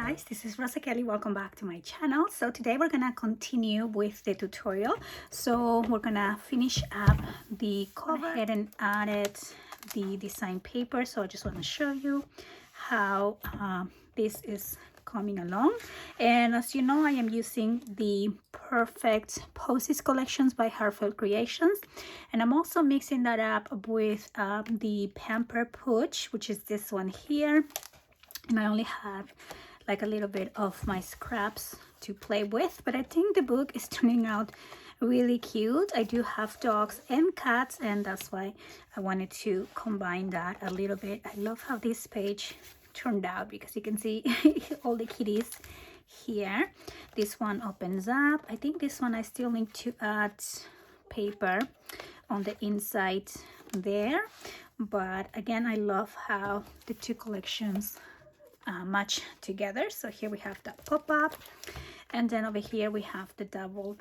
guys, this is Rosa Kelly. Welcome back to my channel. So today we're gonna continue with the tutorial. So we're gonna finish up the cover. Go ahead and added the design paper. So I just want to show you how this is coming along. And as you know, I am using the Perfect Poses collections by Heartfelt Creations, and I'm also mixing that up with the Pamper Pooch, which is this one here. And I only have like a little bit of my scraps to play with, but I think the book is turning out really cute. I do have dogs and cats, and that's why I wanted to combine that a little bit. I love how this page turned out because you can see all the kitties here. This one opens up. I think this one I still need to add paper on the inside there, but again, I love how the two collections match together. So here we have that pop-up, and then over here we have the double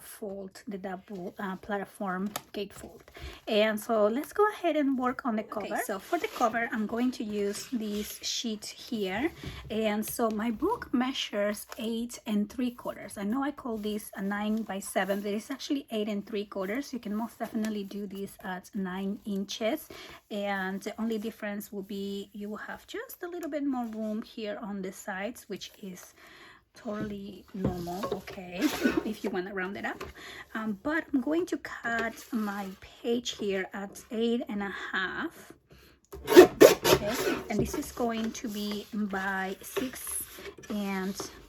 fold, the double platform gatefold. And so let's go ahead and work on the cover. Okay, so for the cover, I'm going to use this sheet here, and so my book measures 8 3/4. I know I call this a 9 by 7, but it's actually 8 3/4. You can most definitely do this at 9 inches, and the only difference will be you will have just a little bit more room here on the sides, which is totally normal, okay, if you want to round it up. But I'm going to cut my page here at 8 1/2. Okay, and this is going to be by 6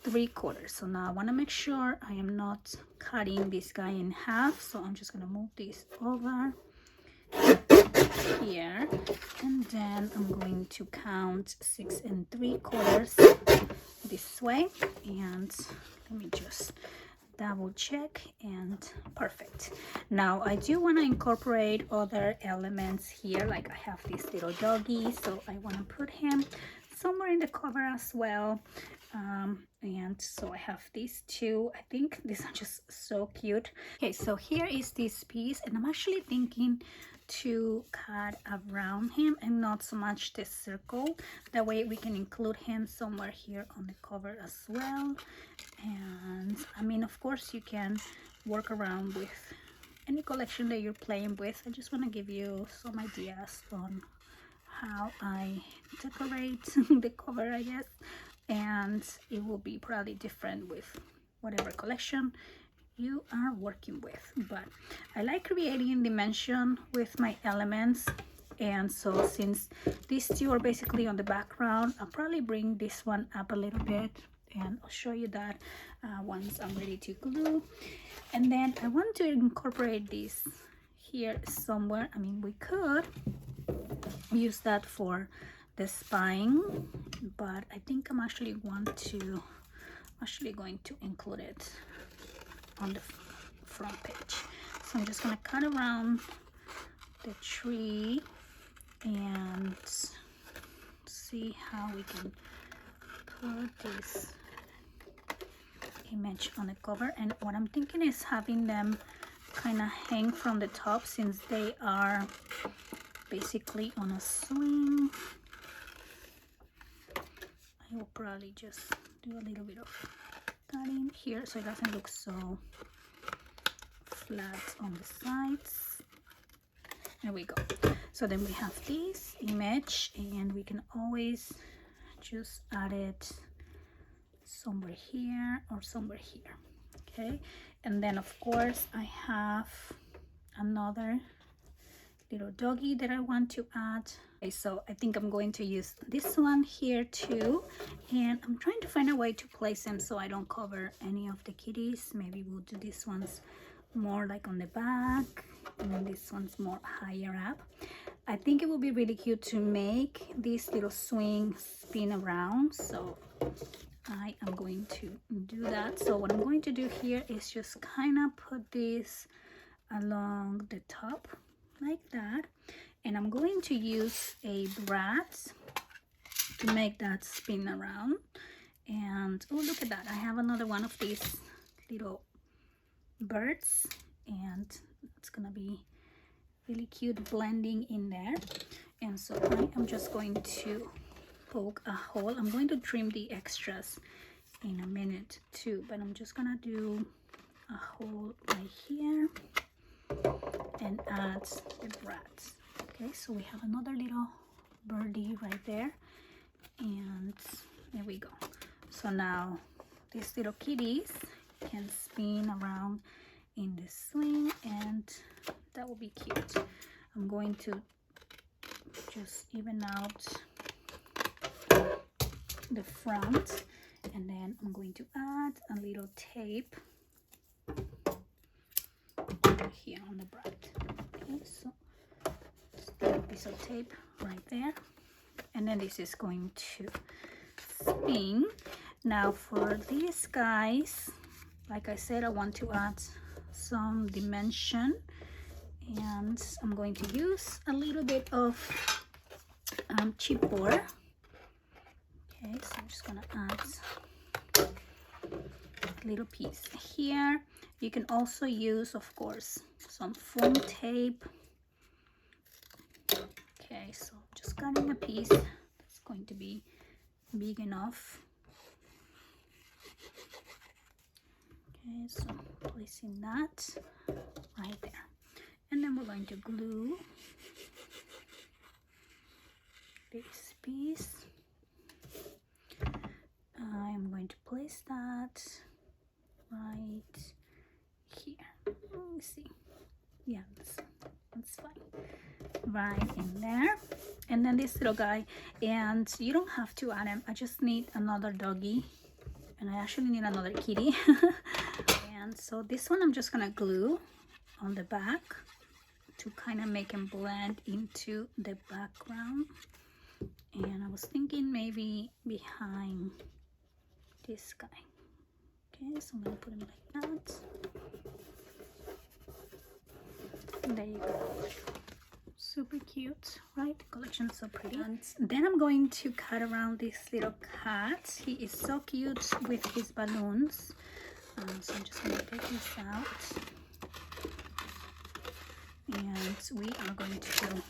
3/4. So now I want to make sure I am not cutting this guy in half, so I'm just going to move this over here, and then I'm going to count 6 3/4 this way, and let me just double check, and perfect. Now I do want to incorporate other elements here, like I have this little doggy, so I want to put him somewhere in the cover as well. And so I have these two. I think these are just so cute. Okay, so here is this piece, and I'm actually thinking to cut around him and not so much the circle. That way we can include him somewhere here on the cover as well. And I mean, of course, you can work around with any collection that you're playing with. I just want to give you some ideas on how I decorate the cover, I guess, and it will be probably different with whatever collection you are working with. But I like creating dimension with my elements, and so since these two are basically on the background, I'll probably bring this one up a little bit, and I'll show you that once I'm ready to glue. And then I want to incorporate this here somewhere. I mean, we could use that for the spine, but I think I'm actually going to include it on the front page. So I'm just going to cut around the tree and see how we can put this image on the cover. And what I'm thinking is having them kind of hang from the top, since they are basically on a swing. I will probably just do a little bit of cutting here so it doesn't look so flat on the sides. There we go. So then we have this image, and we can always just add it somewhere here or somewhere here. Okay, and then of course I have another little doggy that I want to add. Okay, so I think I'm going to use this one here too, and I'm trying to find a way to place them so I don't cover any of the kitties. Maybe we'll do these ones more like on the back, and then this one's more higher up. I think it will be really cute to make this little swing spin around, so I am going to do that. So what I'm going to do here is just kind of put this along the top like that, and I'm going to use a brass to make that spin around. And oh, look at that, I have another one of these little birds, and it's gonna be really cute blending in there. And so I am just going to poke a hole. I'm going to trim the extras in a minute too, but I'm just gonna do a hole right here and add the brats. Okay, so we have another little birdie right there, and there we go. So now these little kitties can spin around in the swing, and that will be cute. I'm going to just even out the front, and then I'm going to add a little tape here on the brat. Okay, so a piece of tape right there, and then this is going to spin. Now for these guys, like I said, I want to add some dimension, and I'm going to use a little bit of chipboard. Okay, so I'm just gonna add a little piece here. You can also use, of course, some foam tape. Okay, so just cutting a piece that's going to be big enough. Okay, so placing that right there, and then we're going to glue this piece. I'm going to place that right here. Let me see. Yeah, that's fine. Right in there. And then this little guy, and you don't have to add him. I just need another doggy, and I actually need another kitty. And so this one I'm just gonna glue on the back to kind of make him blend into the background. And I was thinking maybe behind this guy. Okay, so I'm gonna put him like that. And there you go. Super cute, right? The collection is so pretty. And then I'm going to cut around this little cat. He is so cute with his balloons. So I'm just gonna take this out, and we are going to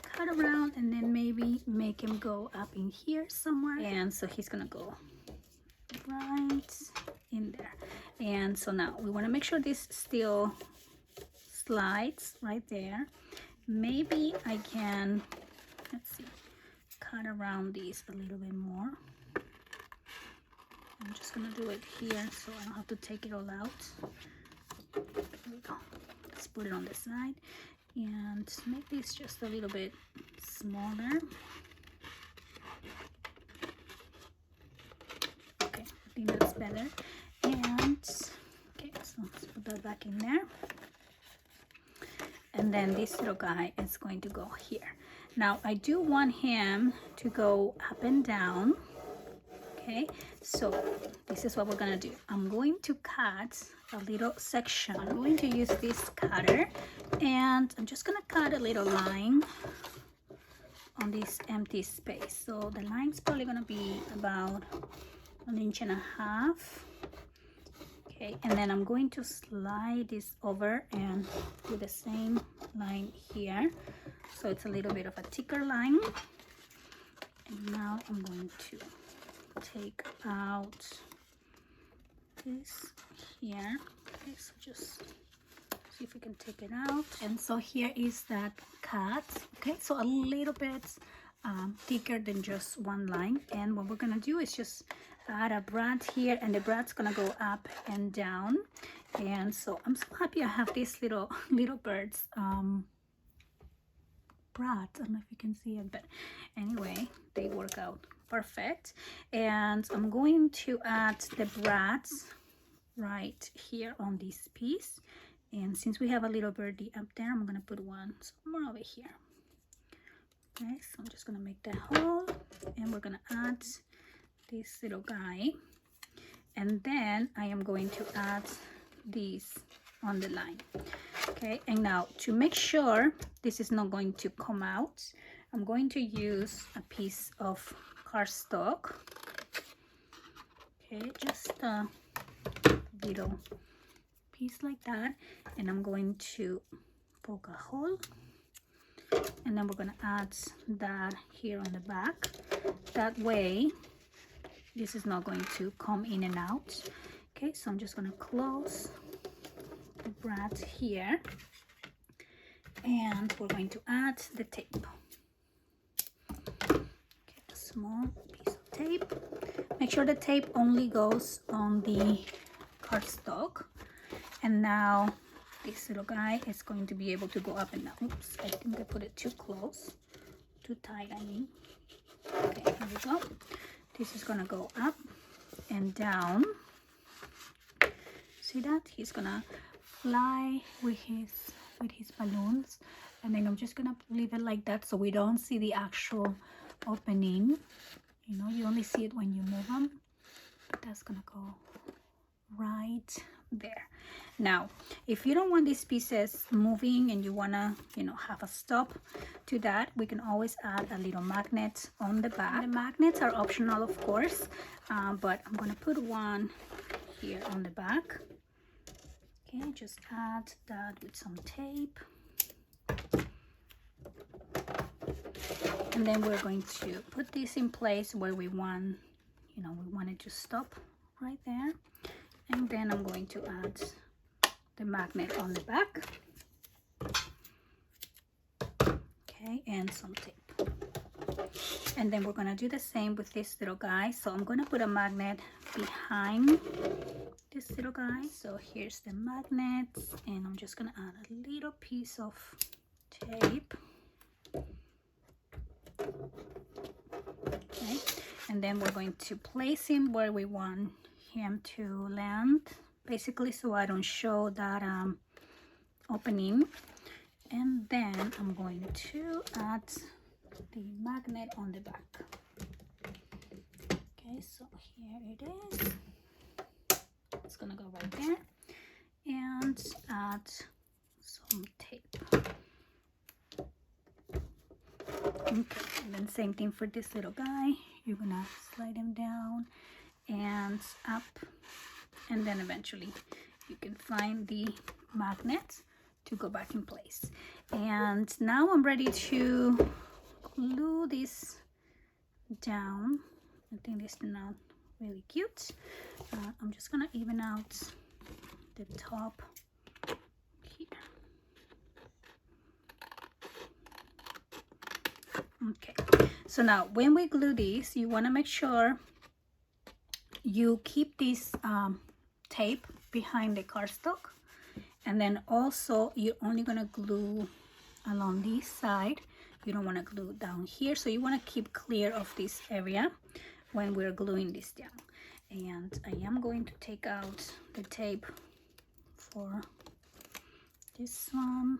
cut around and then maybe make him go up in here somewhere. And so he's gonna go right in there. And so now we want to make sure this still slides right there. Maybe I can, let's see, cut around these a little bit more. I'm just gonna do it here so I don't have to take it all out. There we go. Let's put it on the side and make this just a little bit smaller. Okay, I think that's better. And okay, so let's put that back in there. And then this little guy is going to go here. Now I do want him to go up and down. Okay, so this is what we're gonna do. I'm going to cut a little section. I'm going to use this cutter, and I'm just gonna cut a little line on this empty space. So the line's probably gonna be about 1.5 inches. Okay, and then I'm going to slide this over and do the same line here. So it's a little bit of a thicker line. And now I'm going to take out this here. Okay, so just see if we can take it out. And so here is that cut. Okay, so a little bit thicker than just one line. And what we're gonna do is just add a brad here, and the brad's gonna go up and down. And so I'm so happy I have these little birds. Brad, I don't know if you can see it, but anyway, they work out perfect. And I'm going to add the brads right here on this piece. And since we have a little birdie up there, I'm gonna put one somewhere over here. Okay, so I'm just gonna make the hole, and we're gonna add this little guy, and then I am going to add these on the line. Okay, and now to make sure this is not going to come out, I'm going to use a piece of cardstock. Okay, just a little piece like that, and I'm going to poke a hole, and then we're going to add that here on the back. That way this is not going to come in and out. Okay, so I'm just going to close the brad here, and we're going to add the tape. Okay, a small piece of tape. Make sure the tape only goes on the cardstock. And now this little guy is going to be able to go up and down. Oops, I think I put it too close, too tight, I mean. Okay, here we go. This is gonna go up and down. See that? He's gonna fly with his balloons, and then I'm just gonna leave it like that so we don't see the actual opening. You know, you only see it when you move them. That's gonna go right there. Now, if you don't want these pieces moving and you wanna, you know, have a stop to that, we can always add a little magnet on the back. The magnets are optional, of course, but I'm gonna put one here on the back. Okay, just add that with some tape. And then we're going to put this in place where we want, you know, we want it to stop right there. And then I'm going to add the magnet on the back. Okay, and some tape. And then we're gonna do the same with this little guy. So I'm gonna put a magnet behind this little guy. So here's the magnets, and I'm just gonna add a little piece of tape. Okay, and then we're going to place him where we want him to land, basically, so I don't show that opening. And then I'm going to add the magnet on the back. Okay, so here it is. It's gonna go right there, and add some tape. Okay, and then same thing for this little guy. You're gonna slide him down and up, and then eventually you can find the magnet to go back in place. And now I'm ready to glue this down. I think this turned out really cute. I'm just gonna even out the top here. Okay, so now when we glue these, you want to make sure you keep this tape behind the cardstock, and then also you're only going to glue along this side. You don't want to glue down here, so you want to keep clear of this area when we're gluing this down. And I am going to take out the tape for this one,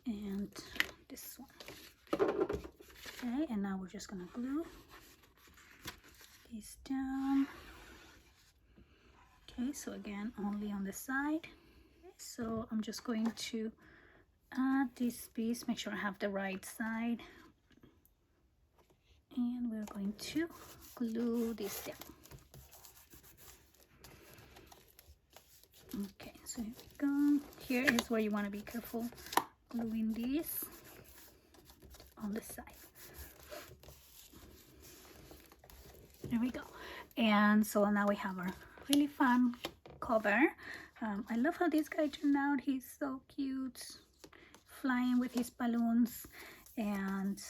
and this one. Okay, and now we're just gonna glue this down. Okay, so again, only on the side. Okay, so I'm just going to add this piece, make sure I have the right side, and we're going to glue this down. Okay, so here we go. Here is where you want to be careful gluing this on the side. There we go. And so now we have our really fun cover. I love how this guy turned out. He's so cute, flying with his balloons. And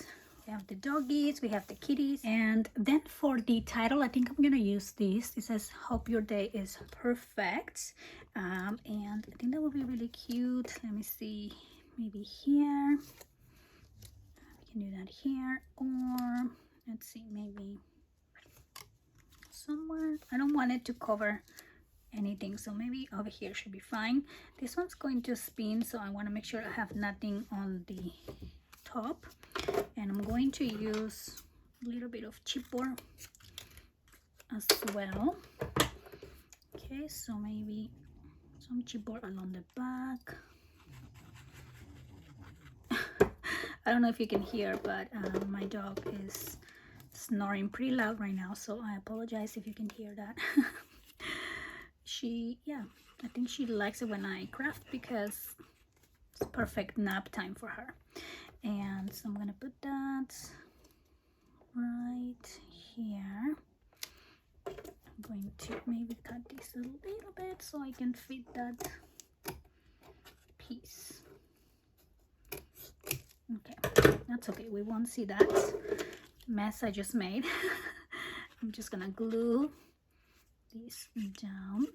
we have the doggies, we have the kitties. And then for the title, I think I'm gonna use this. It says, "Hope your day is perfect." And I think that would be really cute. Let me see, maybe here. We can do that here, or let's see, maybe somewhere. I don't want it to cover anything, so maybe over here should be fine. This one's going to spin, so I want to make sure I have nothing on the top. And I'm going to use a little bit of chipboard as well. Okay, so maybe some chipboard along the back. I don't know if you can hear, but my dog is snoring pretty loud right now, so I apologize if you can hear that. I think she likes it when I craft because it's perfect nap time for her. And so I'm gonna put that right here. I'm going to maybe cut this a little bit so I can fit that piece. Okay, that's okay, we won't see that mess I just made. I'm just gonna glue this down.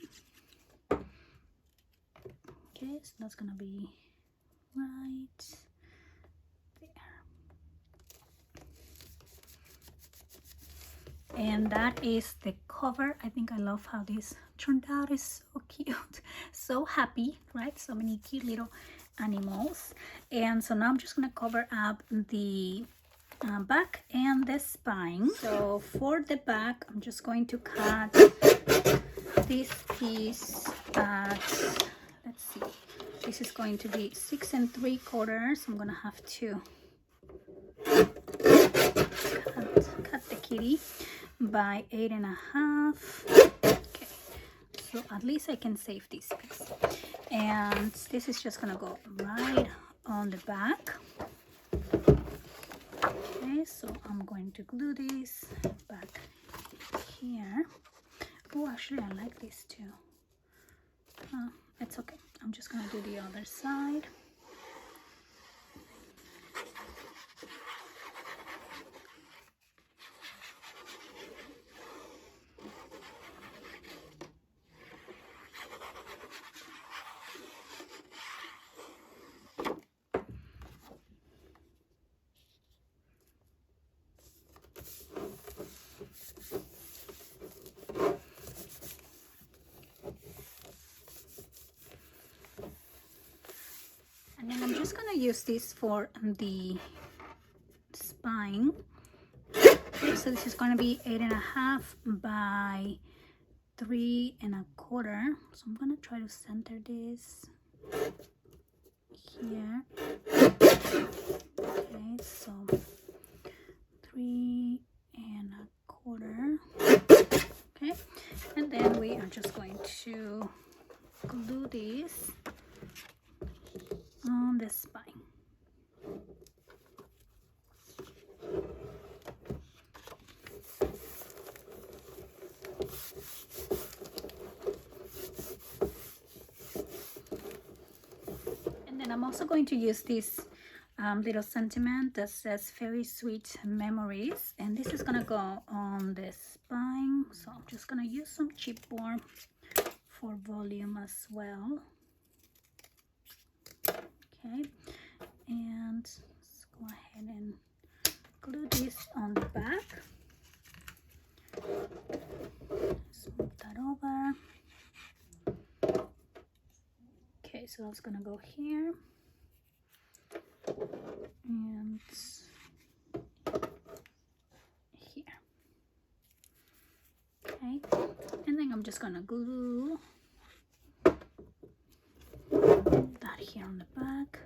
Okay, so that's gonna be right there. And that is the cover. I think I love how this turned out. It's so cute, so happy, right? So many cute little animals. And so now I'm just gonna cover up the back and the spine. So for the back, I'm just going to cut this piece at, let's see, this is going to be 6 3/4. I'm gonna have to cut the kitty by 8 1/2. Okay, so at least I can save this piece. And this is just gonna go right on the back. Okay, so I'm going to glue this back here. Oh, actually I like this too. It's okay, I'm just gonna do the other side. And then I'm just gonna use this for the spine. So this is gonna be 8 1/2 by 3 1/4. So I'm gonna try to center this here. Okay, so 3 1/4. Okay, and then we are just going to glue this on the spine. And then I'm also going to use this little sentiment that says very sweet memories, and this is gonna go on the spine. So I'm just gonna use some chipboard for volume as well. Okay, and let's go ahead and glue this on the back. Let's move that over. Okay, so that's gonna go here and here. Okay, and then I'm just gonna glue that here on the back.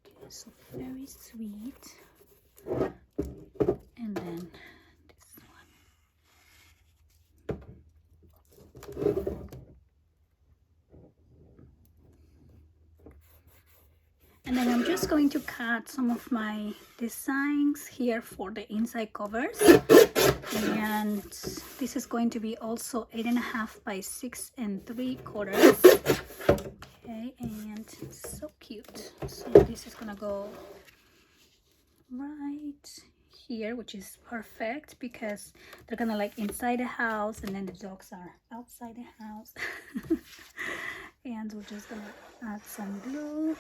Okay, so very sweet. And then this one. And then I'm just going to cut some of my designs here for the inside covers. And this is going to be also 8 1/2 by 6 3/4. Okay, and so cute. So this is gonna go right here, which is perfect because they're gonna like inside the house and then the dogs are outside the house. And we're just gonna add some glue.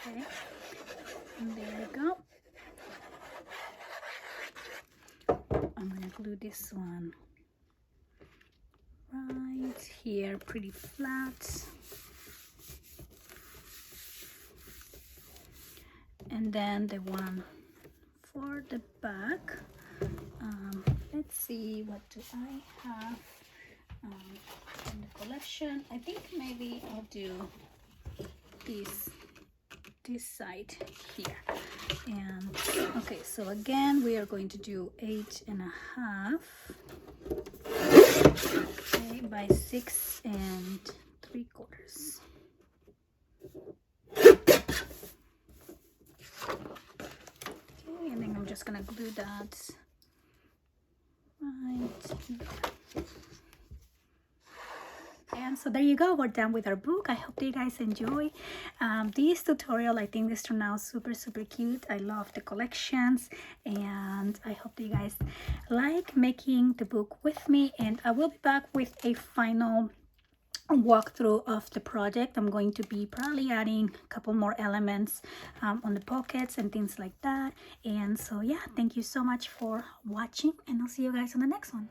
Okay, and there we go. I'm gonna glue this one right here, pretty flat. And then the one for the back, let's see, what do I have in the collection? I think maybe I'll do this side here. And okay, so again we are going to do 8 1/2, okay, by 6 3/4. just gonna glue that right here. And so there you go, we're done with our book. I hope that you guys enjoy this tutorial. I think this turned out super cute. I love the collections, and I hope that you guys like making the book with me. And I will be back with a final walkthrough of the project. I'm going to be probably adding a couple more elements on the pockets and things like that. And so yeah, thank you so much for watching, and I'll see you guys on the next one.